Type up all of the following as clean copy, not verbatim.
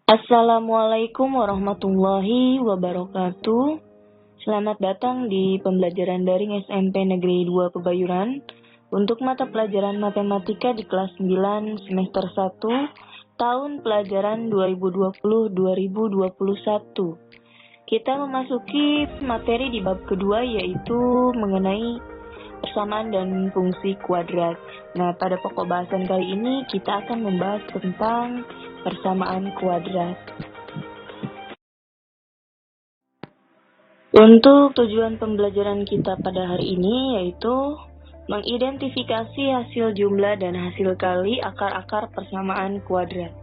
Assalamualaikum warahmatullahi wabarakatuh. Selamat datang di pembelajaran daring SMP Negeri 2 Pebayuran untuk mata pelajaran matematika di kelas 9 semester 1 tahun pelajaran 2020-2021. Kita memasuki materi di bab kedua, yaitu mengenai persamaan dan fungsi kuadrat. Nah, pada pokok bahasan kali ini kita akan membahas tentang persamaan kuadrat. Untuk tujuan pembelajaran kita pada hari ini yaitu mengidentifikasi hasil jumlah dan hasil kali akar-akar persamaan kuadrat.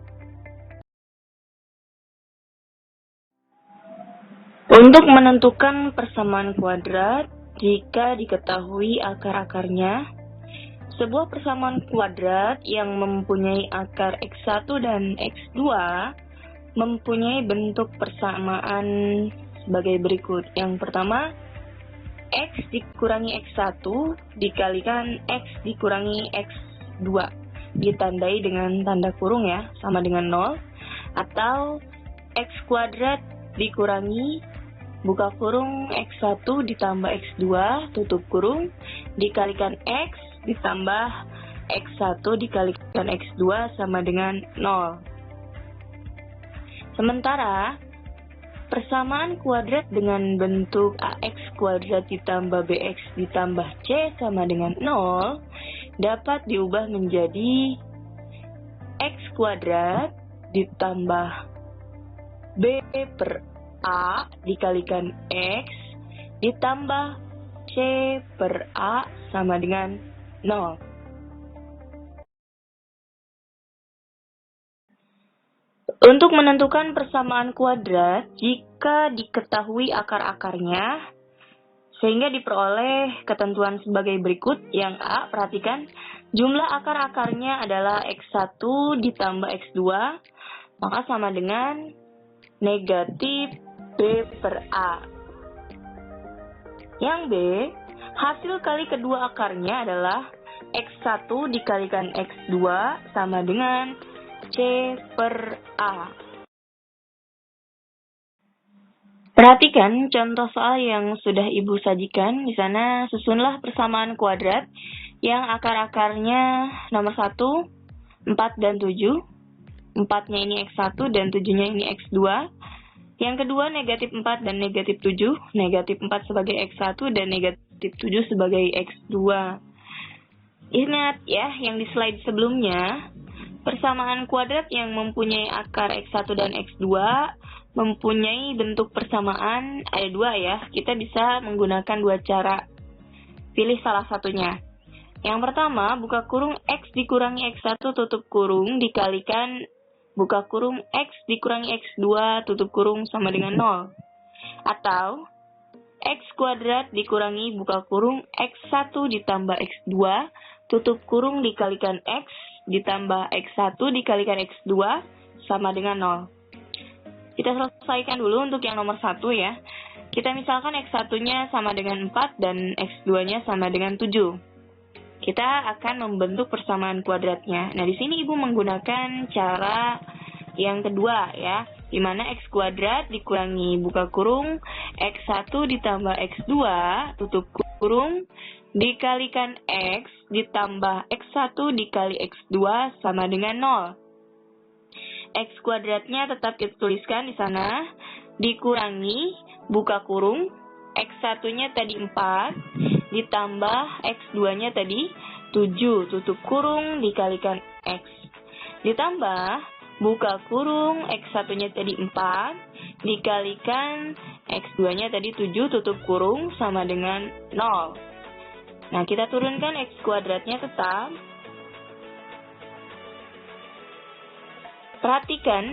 Untuk menentukan persamaan kuadrat, jika diketahui akar-akarnya, sebuah persamaan kuadrat yang mempunyai akar X1 dan X2 mempunyai bentuk persamaan sebagai berikut. Yang pertama, X dikurangi X1 dikalikan X dikurangi X2 ditandai dengan tanda kurung ya, sama dengan 0, atau X kuadrat dikurangi buka kurung X1 ditambah X2 tutup kurung dikalikan X ditambah X1 dikalikan X2 sama dengan 0. Sementara, persamaan kuadrat dengan bentuk AX kuadrat ditambah BX ditambah C sama dengan 0 dapat diubah menjadi X kuadrat ditambah B per A dikalikan X ditambah C per A sama dengan 0. Untuk menentukan persamaan kuadrat, jika diketahui akar-akarnya, sehingga diperoleh ketentuan sebagai berikut. Yang A, perhatikan, jumlah akar-akarnya adalah X1 ditambah X2, maka sama dengan negatif B per A. Yang B, hasil kali kedua akarnya adalah X1 dikalikan X2 sama dengan C per A. Perhatikan contoh soal yang sudah Ibu sajikan. Di sana susunlah persamaan kuadrat yang akar-akarnya nomor 1, 4 dan 7. 4-nya ini X1 dan 7-nya ini X2. Yang kedua negatif 4 dan negatif 7, negatif 4 sebagai X1 dan negatif 7 sebagai X2. Ingat ya, yang di slide sebelumnya, persamaan kuadrat yang mempunyai akar X1 dan X2 mempunyai bentuk persamaan, ada dua ya, kita bisa menggunakan dua cara. Pilih salah satunya. Yang pertama, buka kurung X dikurangi X1 tutup kurung dikalikan buka kurung X dikurangi X2 tutup kurung sama dengan 0. Atau X kuadrat dikurangi buka kurung X1 ditambah X2 tutup kurung dikalikan X ditambah X1 dikalikan X2 sama dengan 0. Kita selesaikan dulu untuk yang nomor 1 ya. Kita misalkan X1-nya sama dengan 4 dan X2-nya sama dengan 7. Kita akan membentuk persamaan kuadratnya. Nah, di sini Ibu menggunakan cara yang kedua ya, di mana X kuadrat dikurangi buka kurung X1 ditambah X2 tutup kurung dikalikan X ditambah X1 dikali X2 sama dengan 0. X kuadratnya tetap kita tuliskan di sana, dikurangi buka kurung X1-nya tadi 4 ditambah X2-nya tadi 7 tutup kurung dikalikan X ditambah buka kurung X1-nya tadi 4 dikalikan X2-nya tadi 7 tutup kurung sama dengan 0. Nah, kita turunkan X kuadratnya tetap. Perhatikan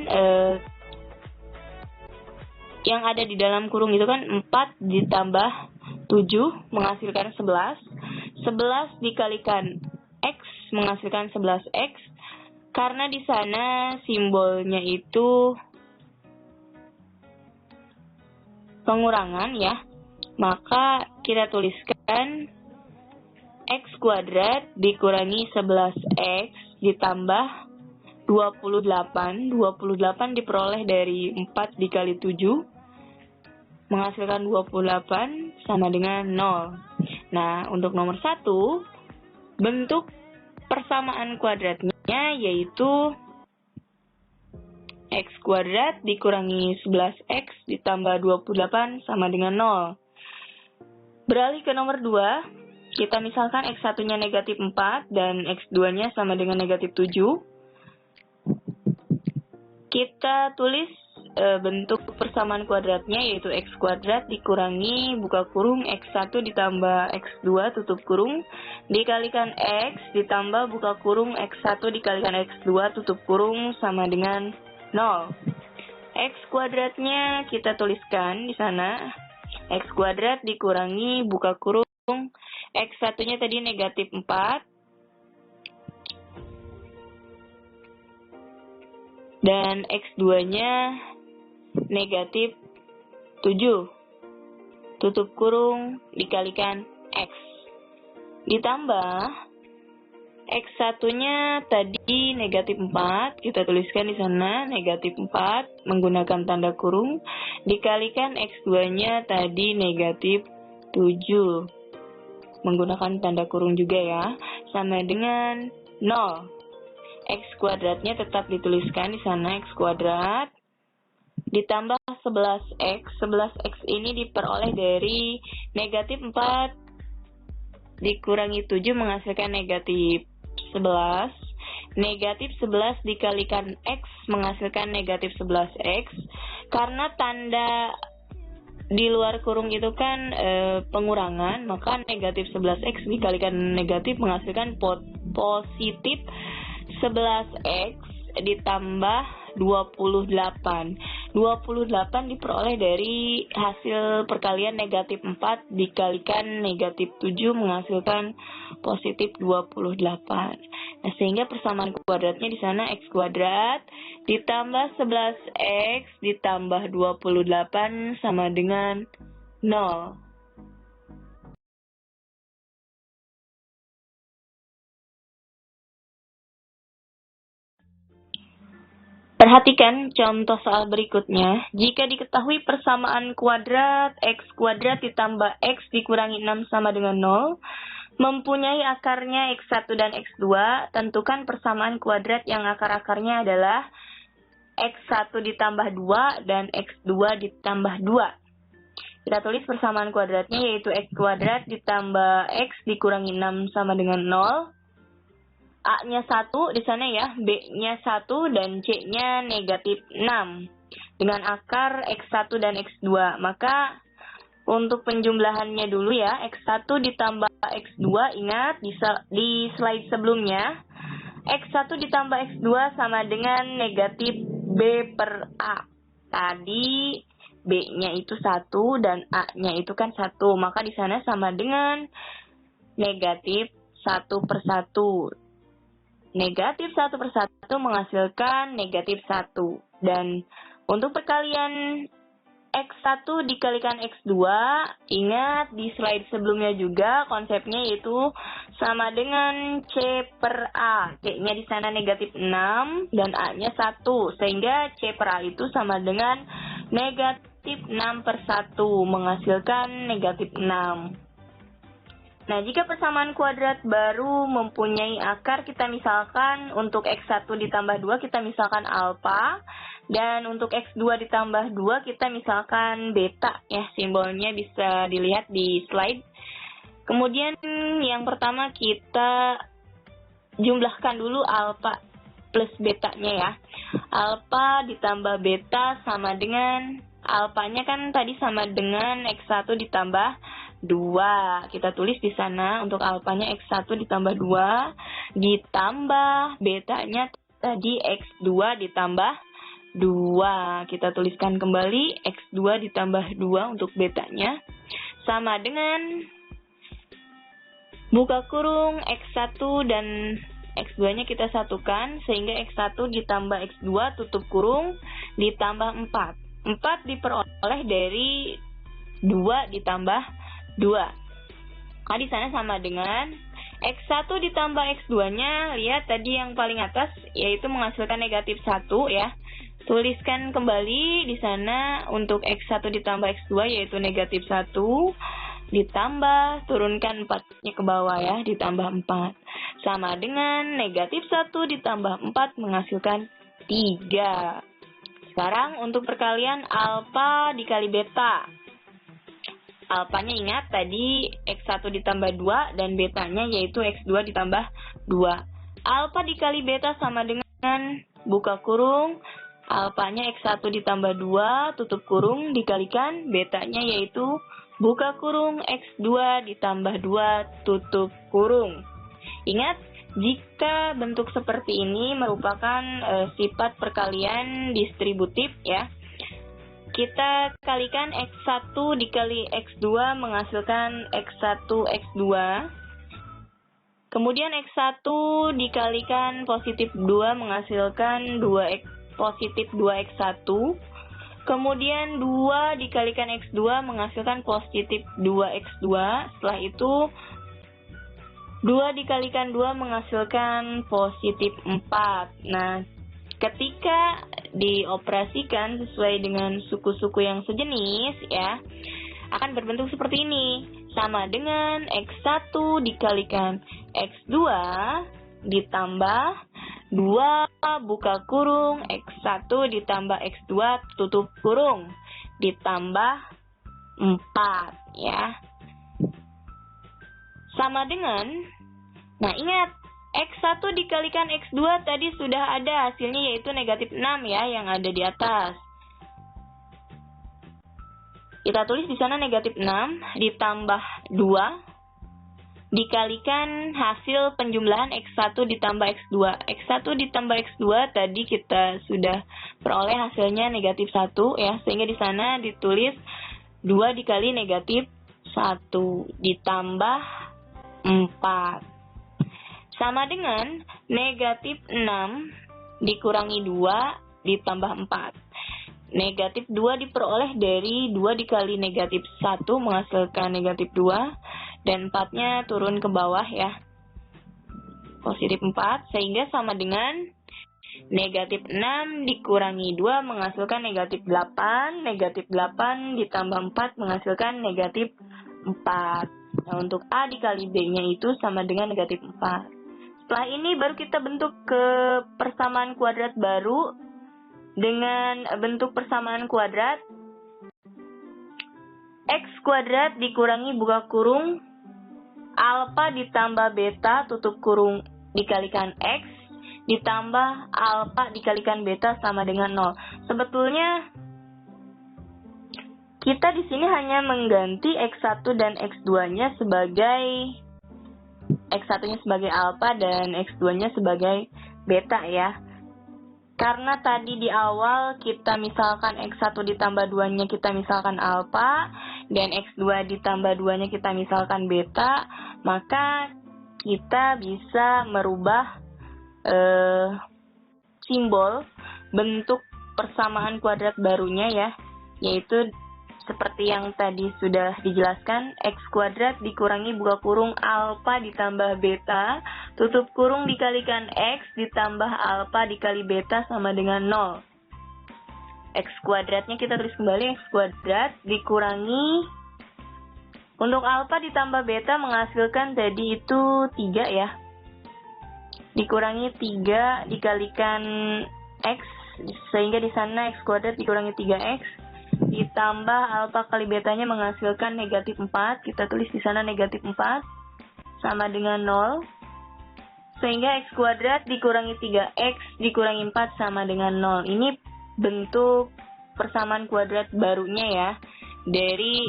yang ada di dalam kurung itu kan 4 ditambah 7 menghasilkan 11. 11 dikalikan X menghasilkan 11X. Karena di sana simbolnya itu pengurangan ya, maka kita tuliskan X kuadrat dikurangi 11X ditambah 28. 28 diperoleh dari 4 dikali 7 menghasilkan 28 sama dengan 0. Nah, untuk nomor 1, bentuk persamaan kuadratnya yaitu x kuadrat dikurangi 11x ditambah 28 sama dengan 0. Beralih ke nomor 2, kita misalkan x1-nya negatif 4 dan x2-nya sama dengan negatif 7. Kita tulis bentuk persamaan kuadratnya yaitu x kuadrat dikurangi buka kurung x1 ditambah x2 tutup kurung dikalikan x ditambah buka kurung x1 dikalikan x2 tutup kurung sama dengan 0. X kuadratnya kita tuliskan di sana. X kuadrat dikurangi buka kurung x1-nya tadi negatif 4 dan x2-nya negatif 7 tutup kurung dikalikan x ditambah x1-nya tadi negatif 4, kita tuliskan di sana negatif 4 menggunakan tanda kurung dikalikan x2-nya tadi negatif 7 menggunakan tanda kurung juga ya, sama dengan 0. X kuadratnya tetap dituliskan di sana x kuadrat ditambah 11x. 11x ini diperoleh dari negatif 4 dikurangi 7 menghasilkan negatif 11. Negatif 11 dikalikan x menghasilkan negatif 11x. Karena tanda di luar kurung itu kan pengurangan, maka negatif 11x dikalikan negatif menghasilkan positif 11x ditambah 28. 28 diperoleh dari hasil perkalian negatif 4 dikalikan negatif 7 menghasilkan positif 28. Nah, sehingga persamaan kuadratnya di sana x kuadrat ditambah 11x ditambah 28 sama dengan 0. Perhatikan contoh soal berikutnya. Jika diketahui persamaan kuadrat x kuadrat ditambah x dikurangi 6 sama dengan 0, mempunyai akarnya x1 dan x2, tentukan persamaan kuadrat yang akar-akarnya adalah x1 ditambah 2 dan x2 ditambah 2. Kita tulis persamaan kuadratnya yaitu x kuadrat ditambah x dikurangi 6 sama dengan 0. A-nya 1 di sana ya, B-nya 1 dan C-nya negatif 6 dengan akar X1 dan X2. Maka untuk penjumlahannya dulu ya, X1 ditambah X2, ingat di slide sebelumnya, X1 ditambah X2 sama dengan negatif B per A. Tadi B-nya itu 1 dan A-nya itu kan 1, maka di sana sama dengan negatif 1 per 1. Negatif 1 per 1 menghasilkan negatif 1. Dan untuk perkalian X1 dikalikan X2, ingat di slide sebelumnya juga konsepnya yaitu sama dengan C per A. C-nya di sana negatif 6 dan A-nya 1. Sehingga C per A itu sama dengan negatif 6 per 1 menghasilkan negatif 6. Nah, jika persamaan kuadrat baru mempunyai akar, kita misalkan untuk X1 ditambah 2, kita misalkan alfa. Dan untuk X2 ditambah 2, kita misalkan beta. Ya, simbolnya bisa dilihat di slide. Kemudian yang pertama kita jumlahkan dulu alfa plus betanya ya. Alfa ditambah beta sama dengan, alfanya kan tadi sama dengan X1 ditambah 2. Kita tulis di sana untuk alfanya X1 ditambah 2 ditambah betanya tadi X2 ditambah 2. Kita tuliskan kembali X2 ditambah 2 untuk betanya sama dengan buka kurung X1 dan X2-nya kita satukan sehingga X1 ditambah X2 tutup kurung ditambah 4. 4 diperoleh dari 2 ditambah 2. Nah, di sana sama dengan X1 ditambah X2-nya, lihat tadi yang paling atas, yaitu menghasilkan negatif 1 ya. Tuliskan kembali di sana untuk X1 ditambah X2 yaitu negatif 1, ditambah, turunkan 4-nya ke bawah ya, ditambah 4. Sama dengan negatif 1 ditambah 4 menghasilkan 3. Sekarang untuk perkalian alfa dikali beta. Alfanya ingat tadi X1 ditambah 2 dan betanya yaitu X2 ditambah 2. Alfa dikali beta sama dengan buka kurung, alfanya X1 ditambah 2 tutup kurung dikalikan betanya yaitu buka kurung X2 ditambah 2 tutup kurung. Ingat, jika bentuk seperti ini merupakan sifat perkalian distributif ya. Kita kalikan X1 dikali X2 menghasilkan X1 X2. Kemudian X1 dikalikan positif 2 menghasilkan positif 2X1. Kemudian 2 dikalikan X2 menghasilkan positif 2X2. Setelah itu 2 dikalikan 2 menghasilkan positif 4. Nah, ketika dioperasikan sesuai dengan suku-suku yang sejenis ya, akan berbentuk seperti ini. Sama dengan X1 dikalikan X2 ditambah 2 buka kurung X1 ditambah X2 tutup kurung ditambah 4 ya. Sama dengan, nah ingat, X1 dikalikan X2 tadi sudah ada hasilnya yaitu negatif 6 ya yang ada di atas. Kita tulis di sana negatif 6 ditambah 2 dikalikan hasil penjumlahan X1 ditambah X2. X1 ditambah X2 tadi kita sudah peroleh hasilnya negatif 1 ya, sehingga di sana ditulis 2 dikali negatif 1 ditambah 4. Sama dengan negatif 6 dikurangi 2 ditambah 4. Negatif 2 diperoleh dari 2 dikali negatif 1 menghasilkan negatif 2. Dan 4-nya turun ke bawah ya. Positif 4 sehingga sama dengan negatif 6 dikurangi 2 menghasilkan negatif 8. Negatif 8 ditambah 4 menghasilkan negatif 4. Nah, untuk A dikali B-nya itu sama dengan negatif 4. Setelah ini baru kita bentuk ke persamaan kuadrat baru dengan bentuk persamaan kuadrat X kuadrat dikurangi buka kurung alfa ditambah beta tutup kurung dikalikan X ditambah alfa dikalikan beta sama dengan 0. Sebetulnya kita di sini hanya mengganti X1 dan X2-nya sebagai X1-nya sebagai alfa dan X2-nya sebagai beta ya. Karena tadi di awal kita misalkan X1 ditambah 2-nya kita misalkan alfa dan X2 ditambah 2-nya kita misalkan beta, maka kita bisa merubah simbol bentuk persamaan kuadrat barunya ya, yaitu seperti yang tadi sudah dijelaskan, X kuadrat dikurangi buka kurung alfa ditambah beta, tutup kurung dikalikan X ditambah alfa dikali beta sama dengan 0. X kuadratnya kita tulis kembali, X kuadrat dikurangi, untuk alfa ditambah beta menghasilkan tadi itu 3 ya. Dikurangi 3 dikalikan X, sehingga di sana X kuadrat dikurangi 3X. Ditambah alfa kali betanya menghasilkan negatif 4. Kita tulis di sana negatif 4 sama dengan 0. Sehingga X kuadrat dikurangi 3X dikurangi 4 sama dengan 0. Ini bentuk persamaan kuadrat barunya ya. Dari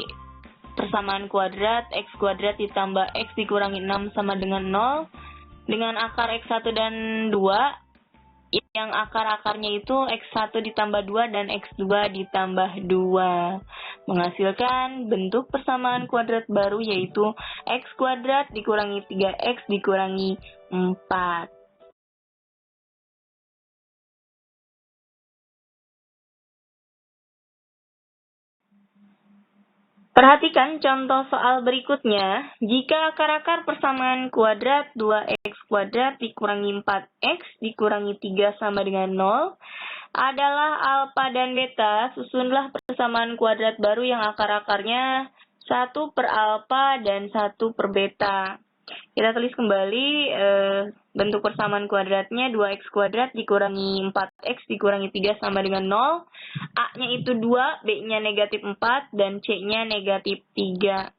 persamaan kuadrat X kuadrat ditambah X dikurangi 6 sama dengan 0. Dengan akar X1 dan 2. Yang akar-akarnya itu X1 ditambah 2 dan X2 ditambah 2. Menghasilkan bentuk persamaan kuadrat baru yaitu X kuadrat dikurangi 3X dikurangi 4. Perhatikan contoh soal berikutnya. Jika akar-akar persamaan kuadrat 2x kuadrat dikurangi 4x dikurangi 3 sama dengan 0 adalah alfa dan beta, susunlah persamaan kuadrat baru yang akar-akarnya 1 per alfa dan 1 per beta. Kita tulis kembali bentuk persamaan kuadratnya 2x kuadrat dikurangi 4x dikurangi 3 sama dengan 0. A-nya itu 2, B-nya negatif 4, dan C-nya negatif 3.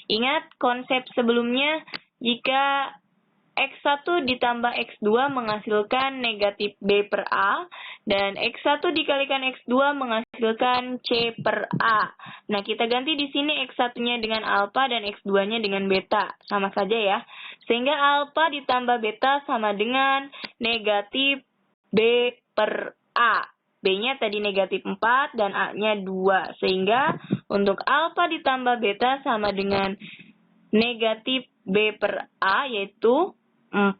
Ingat konsep sebelumnya, jika X1 ditambah X2 menghasilkan negatif B per A, dan X1 dikalikan X2 menghasilkan C per A. Nah, kita ganti di sini X1-nya dengan alfa dan X2-nya dengan beta. Sama saja ya. Sehingga alfa ditambah beta sama dengan negatif B per A. B-nya tadi negatif 4 dan A-nya 2. Sehingga untuk alfa ditambah beta sama dengan negatif B per A, yaitu 4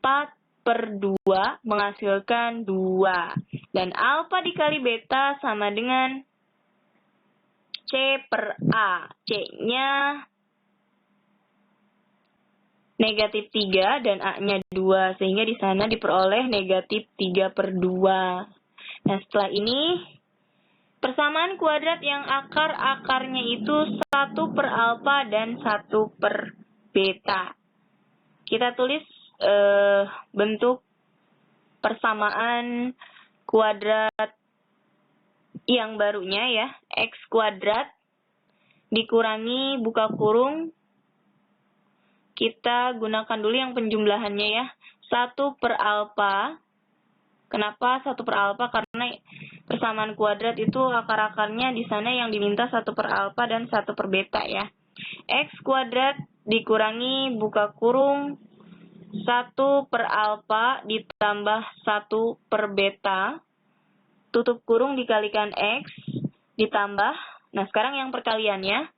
per 2 menghasilkan 2. Dan alfa dikali beta sama dengan C per A. C-nya negatif 3 dan A-nya 2. Sehingga di sana diperoleh negatif 3 per 2. Nah, setelah ini, persamaan kuadrat yang akar-akarnya itu 1 per alfa dan 1 per beta. Kita tulis bentuk persamaan kuadrat yang barunya ya, x kuadrat dikurangi buka kurung, kita gunakan dulu yang penjumlahannya ya, 1 per alfa. Kenapa 1 per alfa? Karena persamaan kuadrat itu akar-akarnya di sana yang diminta 1 per alfa dan 1 per beta ya. X kuadrat dikurangi buka kurung 1 per alfa ditambah 1 per beta, tutup kurung dikalikan X, ditambah, nah sekarang yang perkaliannya,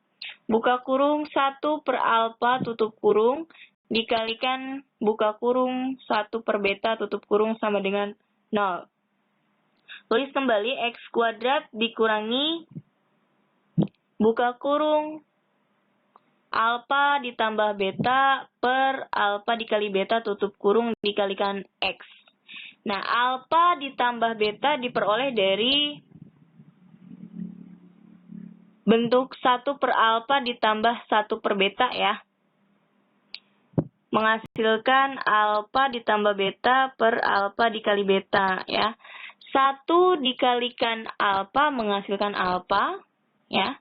buka kurung 1 per alfa tutup kurung, dikalikan buka kurung 1 per beta tutup kurung sama dengan 0. Tulis kembali X kuadrat dikurangi buka kurung alfa ditambah beta per alfa dikali beta tutup kurung dikalikan X. Nah, alfa ditambah beta diperoleh dari bentuk 1 per alfa ditambah 1 per beta ya. Menghasilkan alfa ditambah beta per alfa dikali beta ya. 1 dikalikan alfa menghasilkan alfa ya.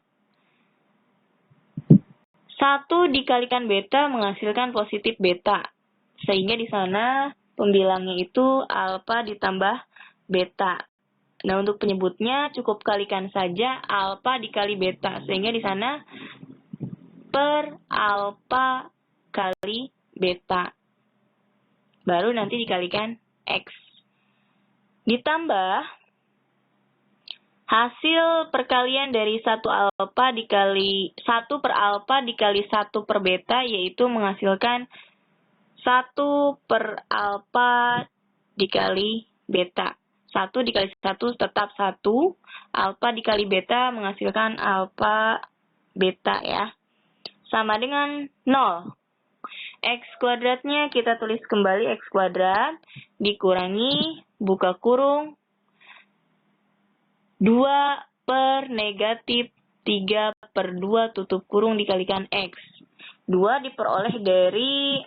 1 dikalikan beta menghasilkan positif beta. Sehingga di sana pembilangnya itu alfa ditambah beta. Nah, untuk penyebutnya cukup kalikan saja alfa dikali beta. Sehingga di sana per alfa kali beta. Baru nanti dikalikan X. Ditambah hasil perkalian dari 1 alfa dikali 1 per alfa dikali 1 per beta, yaitu menghasilkan 1 per alfa dikali beta. 1 dikali 1 tetap 1, alfa dikali beta menghasilkan alfa beta ya. Sama dengan 0. X kuadratnya kita tulis kembali X kuadrat dikurangi buka kurung 2 per negatif 3 per 2 tutup kurung dikalikan X. 2 diperoleh dari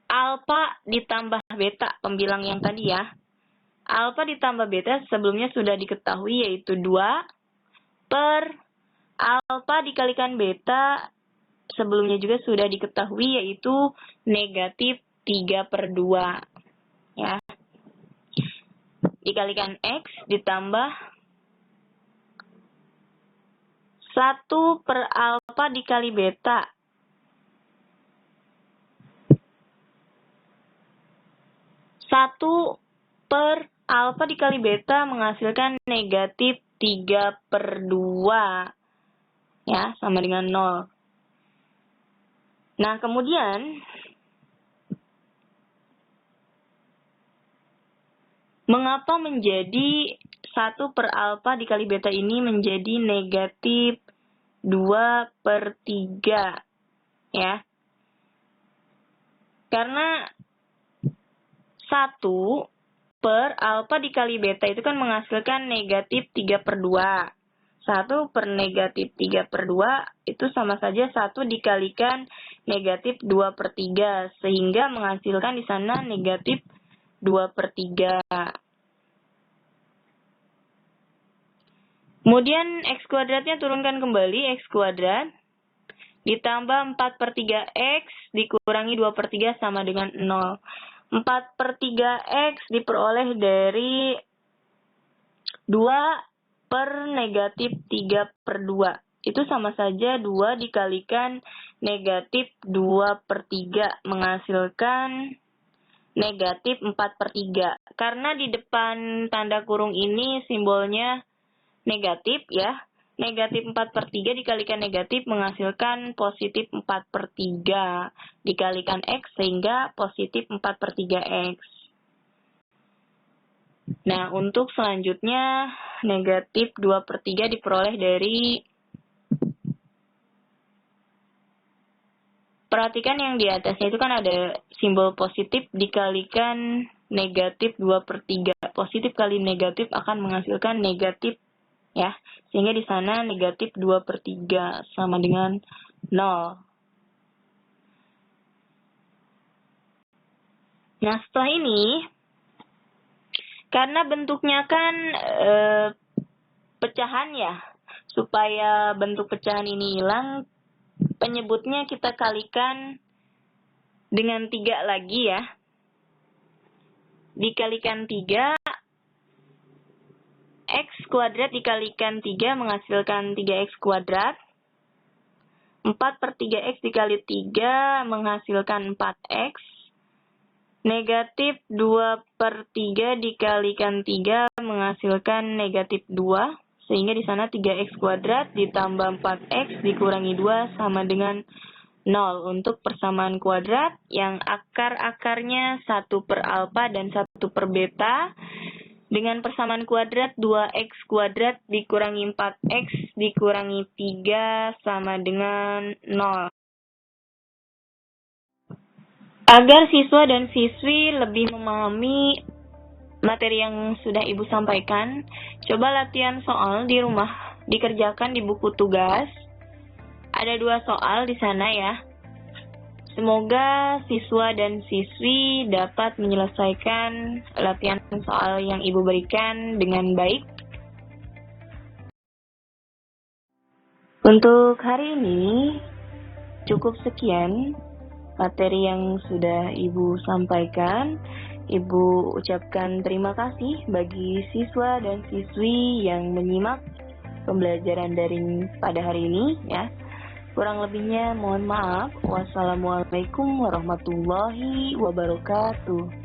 alfa ditambah beta, pembilang yang tadi ya. Alfa ditambah beta sebelumnya sudah diketahui yaitu 2 per alfa dikalikan beta sebelumnya juga sudah diketahui yaitu negatif 3 per 2. Ya. Dikalikan X ditambah 1 per alfa dikali beta. 1 per alfa dikali beta menghasilkan negatif 3 per 2. Ya, sama dengan 0. Nah, kemudian mengapa menjadi 1 per alfa dikali beta ini menjadi negatif 2/3 ya. Karena 1 per alfa dikali beta itu kan menghasilkan negatif 3/2. 1 per negatif 3/2 itu sama saja 1 dikalikan negatif 2/3. Sehingga menghasilkan di sana negatif 2/3. Kemudian X kuadratnya turunkan kembali, X kuadrat ditambah 4/3X dikurangi 2/3 sama dengan 0. 4/3X diperoleh dari 2 per negatif 3/2. Itu sama saja 2 dikalikan negatif 2/3 menghasilkan negatif 4/3. Karena di depan tanda kurung ini simbolnya negatif ya. Negatif 4/3 dikalikan negatif menghasilkan positif 4/3 dikalikan X sehingga positif 4/3X. Nah, untuk selanjutnya negatif 2/3 diperoleh dari, perhatikan yang di atasnya itu kan ada simbol positif dikalikan negatif 2/3. Positif kali negatif akan menghasilkan negatif ya, sehingga di sana negatif 2/3 sama dengan 0. Nah, setelah ini, karena bentuknya kan pecahan ya, supaya bentuk pecahan ini hilang, penyebutnya kita kalikan dengan 3 lagi ya. Dikalikan 3, X kuadrat dikalikan 3 menghasilkan 3X kuadrat. 4/3X dikali 3 menghasilkan 4X. Negatif 2/3 dikalikan 3 menghasilkan negatif 2. Sehingga di sana 3X kuadrat ditambah 4X dikurangi 2 sama dengan 0. Untuk persamaan kuadrat yang akar-akarnya 1 per alfa dan 1 per beta. Dengan persamaan kuadrat 2X kuadrat dikurangi 4X dikurangi 3 sama dengan 0. Agar siswa dan siswi lebih memahami materi yang sudah Ibu sampaikan, coba latihan soal di rumah, dikerjakan di buku tugas. Ada 2 soal di sana ya. Semoga siswa dan siswi dapat menyelesaikan latihan soal yang Ibu berikan dengan baik. Untuk hari ini, cukup sekian materi yang sudah Ibu sampaikan. Ibu ucapkan terima kasih bagi siswa dan siswi yang menyimak pembelajaran daring pada hari ini ya. Kurang lebihnya mohon maaf. Wassalamualaikum warahmatullahi wabarakatuh.